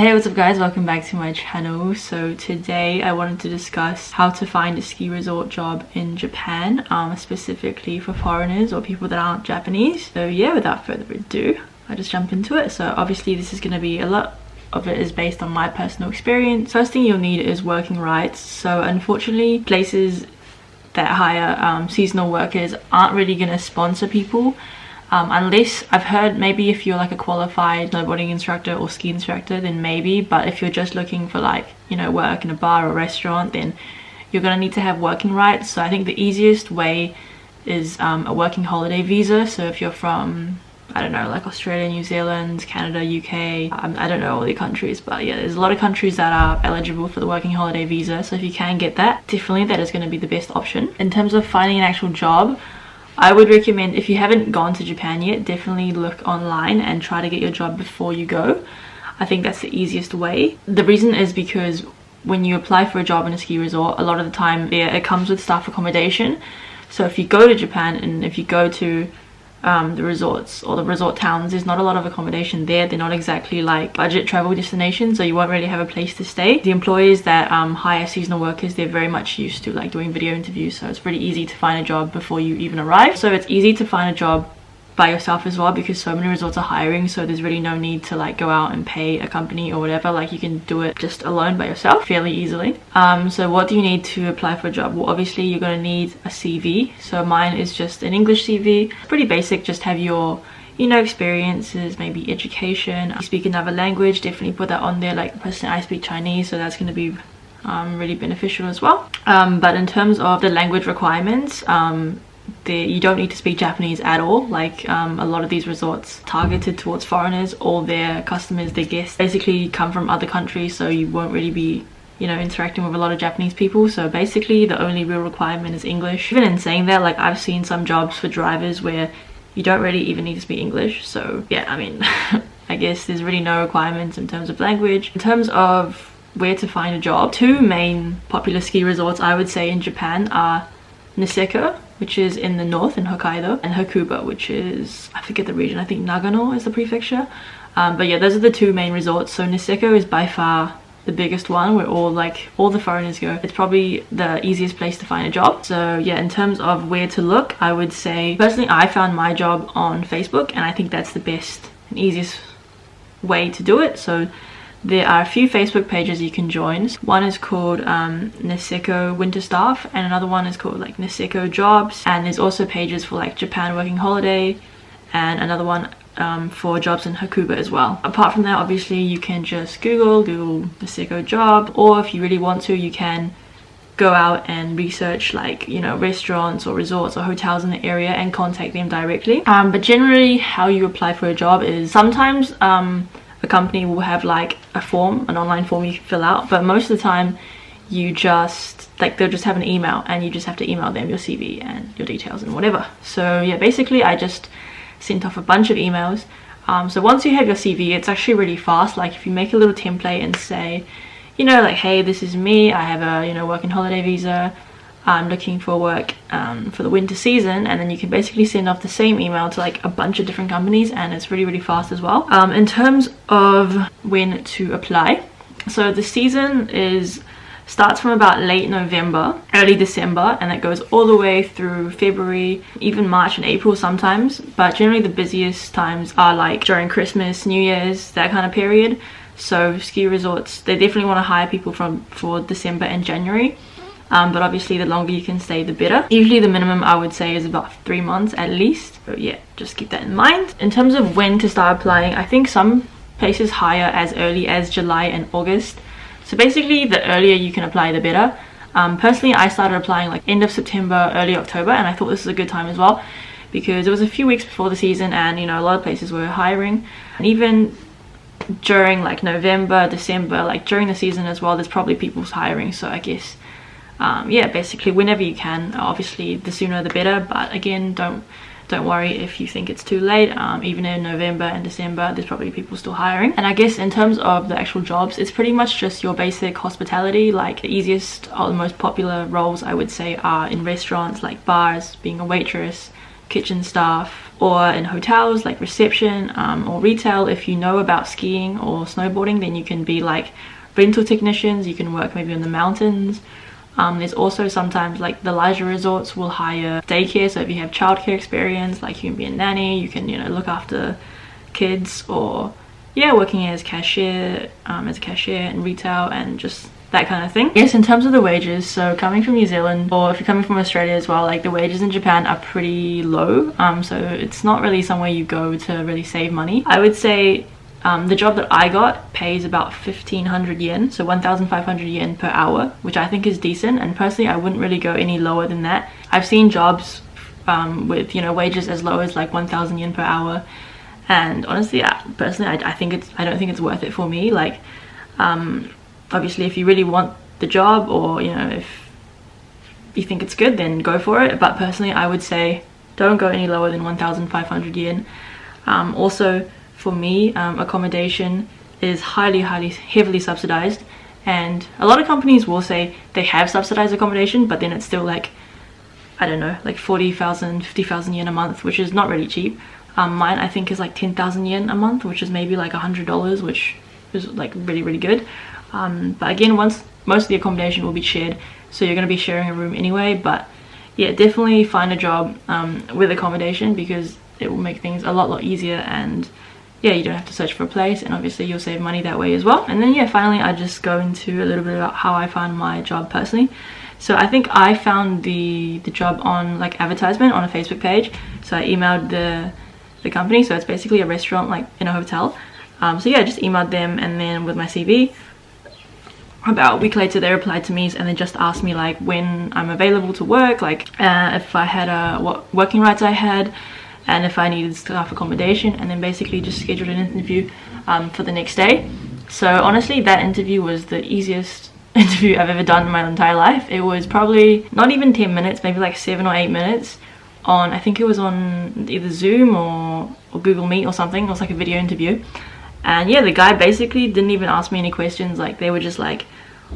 Hey, what's up guys, welcome back to my channel. So today I wanted to discuss how to find a ski resort job in Japan, specifically for foreigners or people that aren't Japanese. So yeah, without further ado, I'll just jump into it. So obviously this is going to be a lot of it is based on my personal experience. First thing you'll need is working rights. So unfortunately places that hire seasonal workers aren't really going to sponsor people unless, I've heard, maybe if you're like a qualified snowboarding instructor or ski instructor, then maybe, but if you're just looking for like, you know, work in a bar or restaurant, then you're gonna need to have working rights. So I think the easiest way is a working holiday visa. So if you're from, I don't know, like Australia, New Zealand, Canada, UK, I don't know all the countries, but yeah, there's a lot of countries that are eligible for the working holiday visa. So if you can get that, definitely that is going to be the best option. In terms of finding an actual job, I would recommend, if you haven't gone to Japan yet, definitely look online and try to get your job before you go. I think that's the easiest way. The reason is because when you apply for a job in a ski resort, a lot of the time it comes with staff accommodation. So if you go to Japan and if you go to the resorts or the resort towns, there's not a lot of accommodation there. They're not exactly like budget travel destinations, so you won't really have a place to stay. The employers that hire seasonal workers, they're very much used to like doing video interviews, so it's really easy to find a job before you even arrive. So it's easy to find a job by yourself as well, because so many resorts are hiring, so there's really no need to like go out and pay a company or whatever. Like you can do it just alone by yourself fairly easily. So what do you need to apply for a job? Well, obviously you're going to need a CV. So mine is just an English CV, pretty basic. Just have your, you know, experiences, maybe education. You speak another language, definitely put that on there. Like personally, I speak Chinese, so that's going to be really beneficial as well. But in terms of the language requirements, you don't need to speak Japanese at all. Like a lot of these resorts targeted towards foreigners, all their customers, their guests basically come from other countries, so you won't really be, you know, interacting with a lot of Japanese people. So basically the only real requirement is English. Even in saying that, like I've seen some jobs for drivers where you don't really even need to speak English. So yeah, I mean I guess there's really no requirements in terms of language. In terms of where to find a job, two main popular ski resorts I would say in Japan are Niseko, which is in the north in Hokkaido, and Hakuba, which is, I forget the region, I think Nagano is the prefecture. But yeah, those are the two main resorts. So Niseko is by far the biggest one, where all the foreigners go. It's probably the easiest place to find a job. So yeah, in terms of where to look, I would say personally I found my job on Facebook, and I think that's the best and easiest way to do it. So there are a few Facebook pages you can join. One is called Niseko Winter Staff, and another one is called like Niseko Jobs. And there's also pages for like Japan Working Holiday, and another one for jobs in Hakuba as well. Apart from that, obviously you can just Google Niseko Job, or if you really want to, you can go out and research like, you know, restaurants or resorts or hotels in the area and contact them directly. But generally how you apply for a job is sometimes a company will have like a form, an online form you can fill out, but most of the time you just like, they'll just have an email and you just have to email them your CV and your details and whatever. So yeah, basically I just sent off a bunch of emails. So once you have your CV, it's actually really fast. Like if you make a little template and say, you know, like, hey, this is me, I have a, you know, working holiday visa, I'm looking for work for the winter season, and then you can basically send off the same email to like a bunch of different companies, and it's really fast as well. In terms of when to apply, so the season starts from about late November, early December, and it goes all the way through February, even March and April sometimes. But generally the busiest times are like during Christmas, New Year's, that kind of period. So ski resorts, they definitely want to hire people for December and January. But obviously the longer you can stay, the better. Usually the minimum I would say is about 3 months at least. So yeah, just keep that in mind. In terms of when to start applying, I think some places hire as early as July and August. So basically the earlier you can apply, the better. Personally, I started applying like end of September, early October, and I thought this was a good time as well, because it was a few weeks before the season, and you know, a lot of places were hiring. And even during like November, December, like during the season as well, there's probably people hiring. So I guess yeah, basically whenever you can. Obviously the sooner the better, but again, don't worry if you think it's too late. Even in November and December, there's probably people still hiring. And I guess in terms of the actual jobs, it's pretty much just your basic hospitality. Like the easiest or the most popular roles I would say are in restaurants, like bars, being a waitress, kitchen staff, or in hotels like reception, or retail. If you know about skiing or snowboarding, then you can be like rental technicians. You can work maybe in the mountains. There's also sometimes like the leisure resorts will hire daycare, so if you have childcare experience, like you can be a nanny, you can, you know, look after kids, or yeah, working as a cashier in retail and just that kind of thing. Yes, in terms of the wages, so coming from New Zealand, or if you're coming from Australia as well, like the wages in Japan are pretty low, so it's not really somewhere you go to really save money. I would say the job that I got pays about 1,500 yen, so 1,500 yen per hour, which I think is decent, and personally I wouldn't really go any lower than that. I've seen jobs with, you know, wages as low as like 1,000 yen per hour, and honestly, personally I don't think it's worth it for me. Like obviously if you really want the job, or you know, if you think it's good, then go for it, but personally I would say don't go any lower than 1,500 yen. Also for me, accommodation is heavily subsidized, and a lot of companies will say they have subsidized accommodation, but then it's still like, I don't know, like 40,000, 50,000 yen a month, which is not really cheap. Mine I think is like 10,000 yen a month, which is maybe like $100, which is like really good. But again, most of the accommodation will be shared, so you're going to be sharing a room anyway. But yeah, definitely find a job with accommodation, because it will make things a lot easier, and yeah, you don't have to search for a place, and obviously you'll save money that way as well. And then yeah, finally I just go into a little bit about how I found my job personally. So I think I found the job on like advertisement on a Facebook page. So I emailed the company, so it's basically a restaurant like in a hotel. So yeah, I just emailed them, and then with my CV. About a week later they replied to me, and they just asked me like when I'm available to work, like if I had what working rights I had, and if I needed staff accommodation, and then basically just scheduled an interview for the next day. So honestly, that interview was the easiest interview I've ever done in my entire life. It was probably not even 10 minutes, maybe like 7 or 8 minutes on, I think it was on either Zoom or Google Meet or something. It was like a video interview. And yeah, the guy basically didn't even ask me any questions. Like they were just like,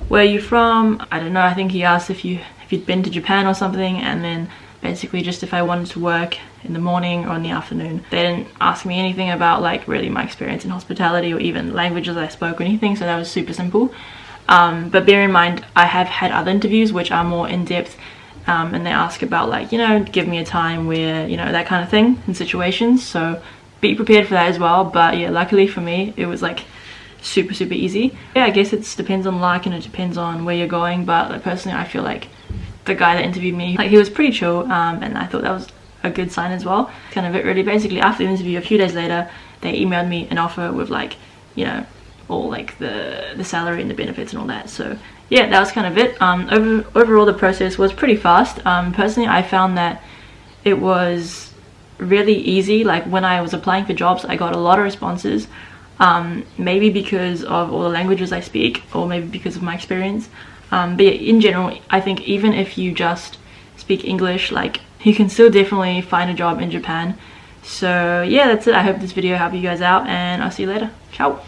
where are you from? I don't know, I think he asked if you'd been to Japan or something, and then basically just if I wanted to work in the morning or in the afternoon. They didn't ask me anything about like really my experience in hospitality or even languages I spoke or anything, so that was super simple. But bear in mind, I have had other interviews which are more in-depth, and they ask about like, you know, give me a time where, you know, that kind of thing in situations, so be prepared for that as well. But yeah, luckily for me it was like super easy. Yeah, I guess it depends on luck, and it depends on where you're going, but like, personally I feel like the guy that interviewed me, like he was pretty chill, and I thought that was a good sign as well. Kind of it really. Basically after the interview, a few days later, they emailed me an offer with like, you know, all like the salary and the benefits and all that. So yeah, that was kind of it. Overall the process was pretty fast. Personally I found that it was really easy. Like when I was applying for jobs, I got a lot of responses, maybe because of all the languages I speak, or maybe because of my experience. But yeah, in general, I think even if you just speak English, like you can still definitely find a job in Japan. So yeah, that's it. I hope this video helped you guys out, and I'll see you later. Ciao.